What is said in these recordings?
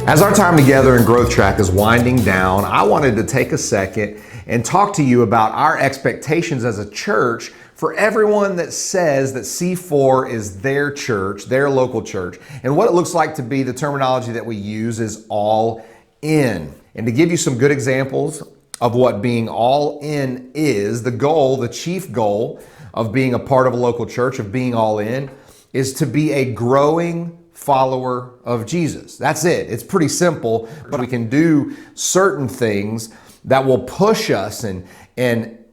As our time together in Growth Track is winding down, I wanted to take a second and talk to you about our expectations as a church for everyone that says that C4 is their church, their local church, and what it looks like to be. The terminology that we use is all in. And to give you some good examples of what being all in is, the goal, the chief goal of being a part of a local church, of being all in, is to be a growing follower of Jesus. That's it. It's pretty simple, but we can do certain things that will push us and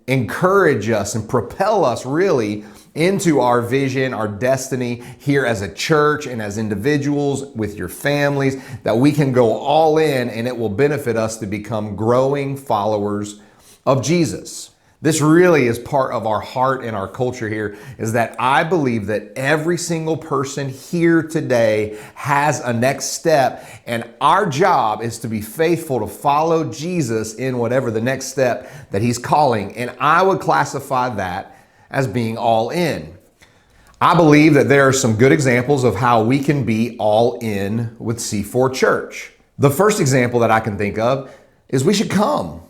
encourage us and propel us really into our vision, our destiny here as a church and as individuals with your families, that we can go all in and it will benefit us to become growing followers of Jesus. This really is part of our heart and our culture here, is that I believe that every single person here today has a next step, and our job is to be faithful to follow Jesus in whatever the next step that he's calling. And I would classify that as being all in. I believe that there are some good examples of how we can be all in with C4 Church. The first example that I can think of is we should come.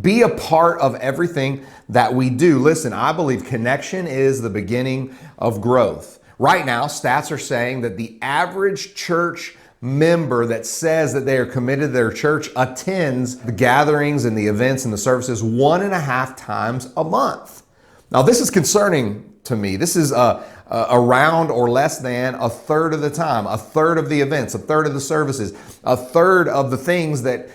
Be a part of everything that we do. Listen, I believe connection is the beginning of growth. Right now, stats are saying that the average church member that says that they are committed to their church attends the gatherings and the events and the services 1.5 times a month. Now, this is concerning to me. This is around or less than a third of the time, a third of the events, a third of the services, a third of the things that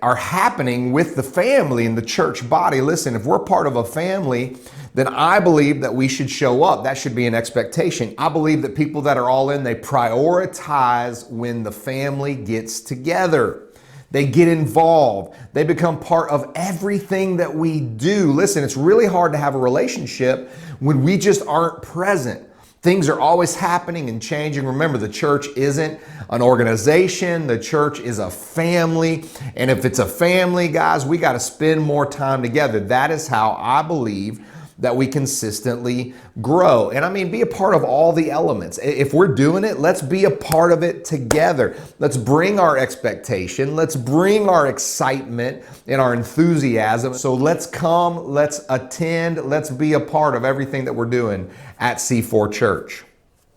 are happening with the family and the church body. Listen, if we're part of a family, then I believe that we should show up. That should be an expectation. I believe that people that are all in, they prioritize when the family gets together. They get involved. They become part of everything that we do. Listen, it's really hard to have a relationship when we just aren't present. Things are always happening and changing. Remember, the church isn't an organization. The church is a family. And if it's a family, guys, we got to spend more time together. That is how I believe that we consistently grow. And I mean, be a part of all the elements. If we're doing it, let's be a part of it together. Let's bring our expectation. Let's bring our excitement and our enthusiasm. So let's come, let's attend, let's be a part of everything that we're doing at C4 Church.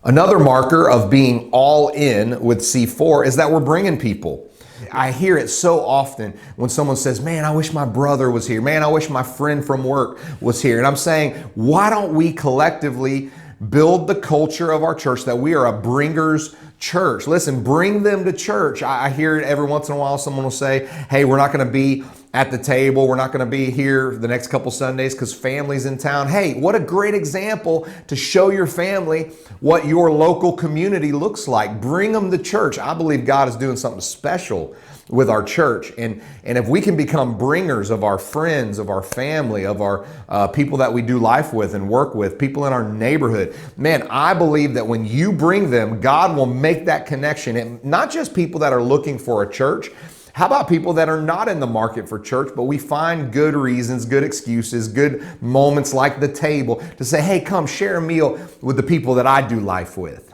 Another marker of being all in with C4 is that we're bringing people. I hear it so often when someone says, man, I wish my brother was here. Man, I wish my friend from work was here. And I'm saying, why don't we collectively build the culture of our church that we are a bringers church? Listen, bring them to church. I hear it every once in a while. Someone will say, hey, we're not going to be at the table. We're not going to be here the next couple Sundays because family's in town. Hey, what a great example to show your family what your local community looks like. Bring them to church. I believe God is doing something special with our church. And if we can become bringers of our friends, of our family, of our people that we do life with and work with, people in our neighborhood, man, I believe that when you bring them, God will make that connection. And not just people that are looking for a church. How about people that are not in the market for church, but we find good reasons, good excuses, good moments like the table to say, hey, come share a meal with the people that I do life with.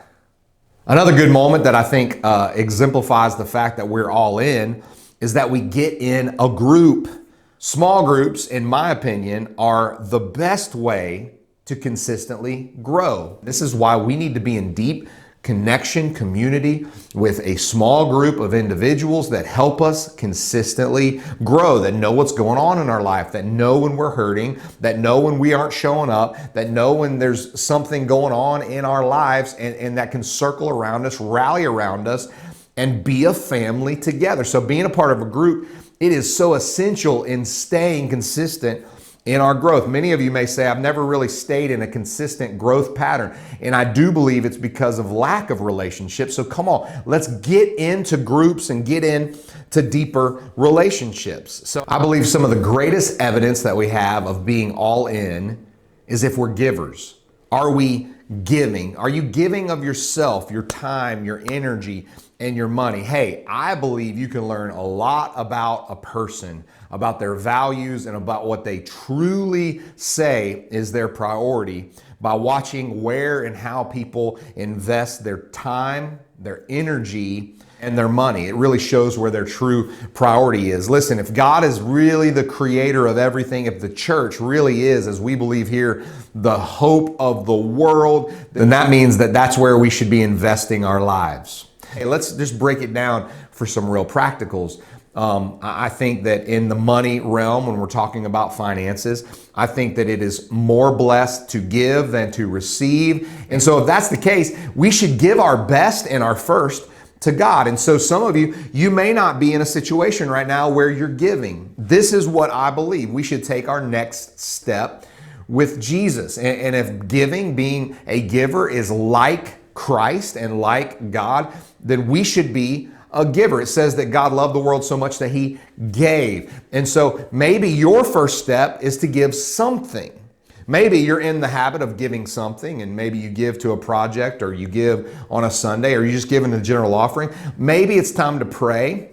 Another good moment that I think exemplifies the fact that we're all in is that we get in a group. Small groups, in my opinion, are the best way to consistently grow. This is why we need to be in deep connection, community with a small group of individuals that help us consistently grow, that know what's going on in our life, that know when we're hurting, that know when we aren't showing up, that know when there's something going on in our lives, and that can circle around us, rally around us, and be a family together. So being a part of a group, it is so essential in staying consistent in our growth. Many of you may say, I've never really stayed in a consistent growth pattern. And I do believe it's because of lack of relationships. So come on, let's get into groups and get into deeper relationships. So I believe some of the greatest evidence that we have of being all in is if we're givers. Are we giving? Are you giving of yourself, your time, your energy, and your money? Hey, I believe you can learn a lot about a person, about their values, and about what they truly say is their priority by watching where and how people invest their time, their energy, and their money. It really shows where their true priority is. Listen, if God is really the creator of everything, if the church really is, as we believe here, the hope of the world, then that means that that's where we should be investing our lives. Hey, let's just break it down for some real practicals. I think that in the money realm, when we're talking about finances, I think that it is more blessed to give than to receive. And so if that's the case, we should give our best and our first to God. And so some of you may not be in a situation right now where you're giving. This is what I believe. We should take our next step with Jesus. And if giving, being a giver, is like Christ and like God, then we should be a giver. It says that God loved the world so much that he gave. And so maybe your first step is to give something. Maybe you're in the habit of giving something, and maybe you give to a project, or you give on a Sunday, or you just give in a general offering. Maybe it's time to pray.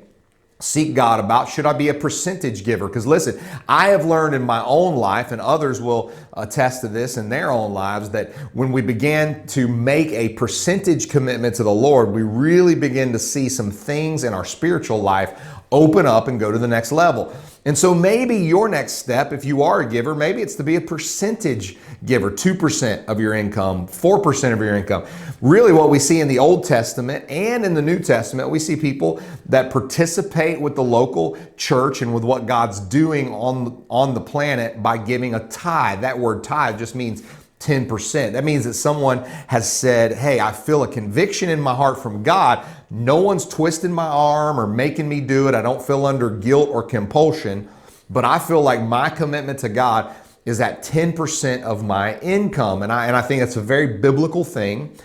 Seek God about, should I be a percentage giver? Because listen, I have learned in my own life, and others will attest to this in their own lives, that when we began to make a percentage commitment to the Lord, we really begin to see some things in our spiritual life open up and go to the next level. And so maybe your next step, if you are a giver, maybe it's to be a percentage giver, 2% of your income, 4% of your income. Really what we see in the Old Testament and in the New Testament, we see people that participate with the local church and with what God's doing on the planet by giving a tithe. That word tithe just means 10%. That means that someone has said, hey, I feel a conviction in my heart from God. No one's twisting my arm or making me do it. I don't feel under guilt or compulsion, but I feel like my commitment to God is at 10% of my income. And I think that's a very biblical thing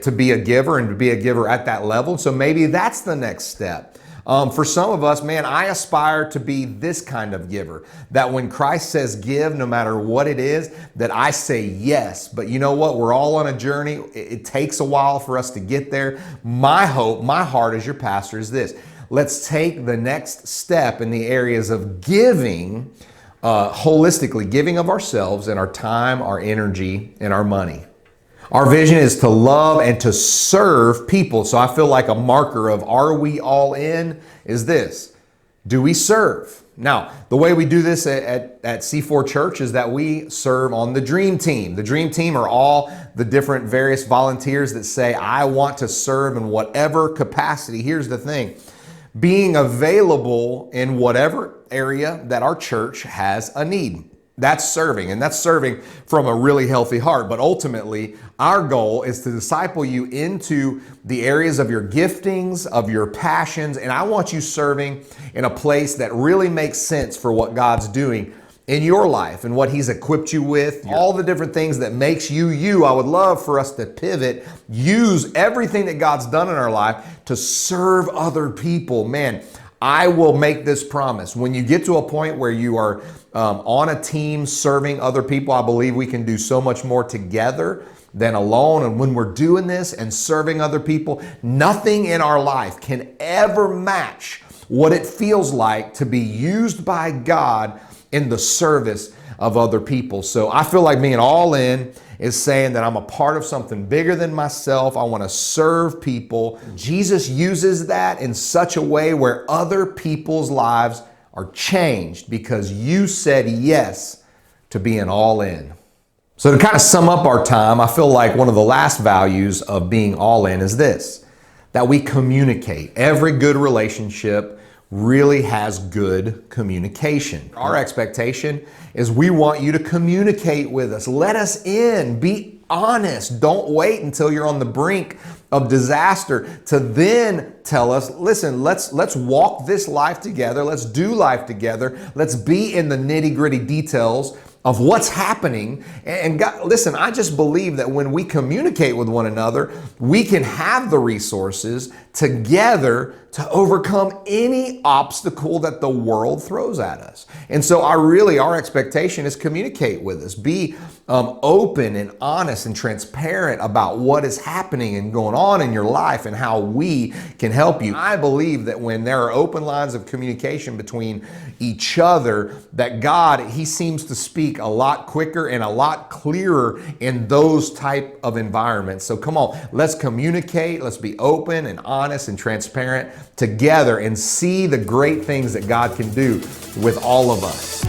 to be a giver and to be a giver at that level. So maybe that's the next step. For some of us, man, I aspire to be this kind of giver, that when Christ says give, no matter what it is, that I say yes. But you know what? We're all on a journey. It takes a while for us to get there. My hope, my heart as your pastor is this: let's take the next step in the areas of giving, holistically, giving of ourselves and our time, our energy, and our money. Our vision is to love and to serve people. So I feel like a marker of are we all in is this: do we serve? Now, the way we do this at C4 Church is that we serve on the Dream Team. The Dream Team are all the different various volunteers that say, I want to serve in whatever capacity. Here's the thing: being available in whatever area that our church has a need. That's serving, and that's serving from a really healthy heart. But ultimately, our goal is to disciple you into the areas of your giftings, of your passions, and I want you serving in a place that really makes sense for what God's doing in your life and what he's equipped you with, all the different things that makes you you. I would love for us to pivot, use everything that God's done in our life to serve other people. Man, I will make this promise. When you get to a point where you are on a team serving other people, I believe we can do so much more together than alone. And when we're doing this and serving other people, nothing in our life can ever match what it feels like to be used by God in the service of other people. So I feel like being all in is saying that I'm a part of something bigger than myself. I want to serve people. Jesus uses that in such a way where other people's lives are changed because you said yes to being all in. So to kind of sum up our time, I feel like one of the last values of being all in is this: that we communicate. Every good relationship really has good communication. Our expectation is we want you to communicate with us. Let us in. Be honest. Don't wait until you're on the brink of disaster to then tell us, listen, let's walk this life together. Let's do life together. Let's be in the nitty-gritty details of what's happening. And God, listen, I just believe that when we communicate with one another, we can have the resources together to overcome any obstacle that the world throws at us. And so our expectation is communicate with us. Be open and honest and transparent about what is happening and going on in your life and how we can help you. I believe that when there are open lines of communication between each other, that God, he seems to speak speak a lot quicker and a lot clearer in those type of environments. So come on, let's communicate, let's be open and honest and transparent together and see the great things that God can do with all of us.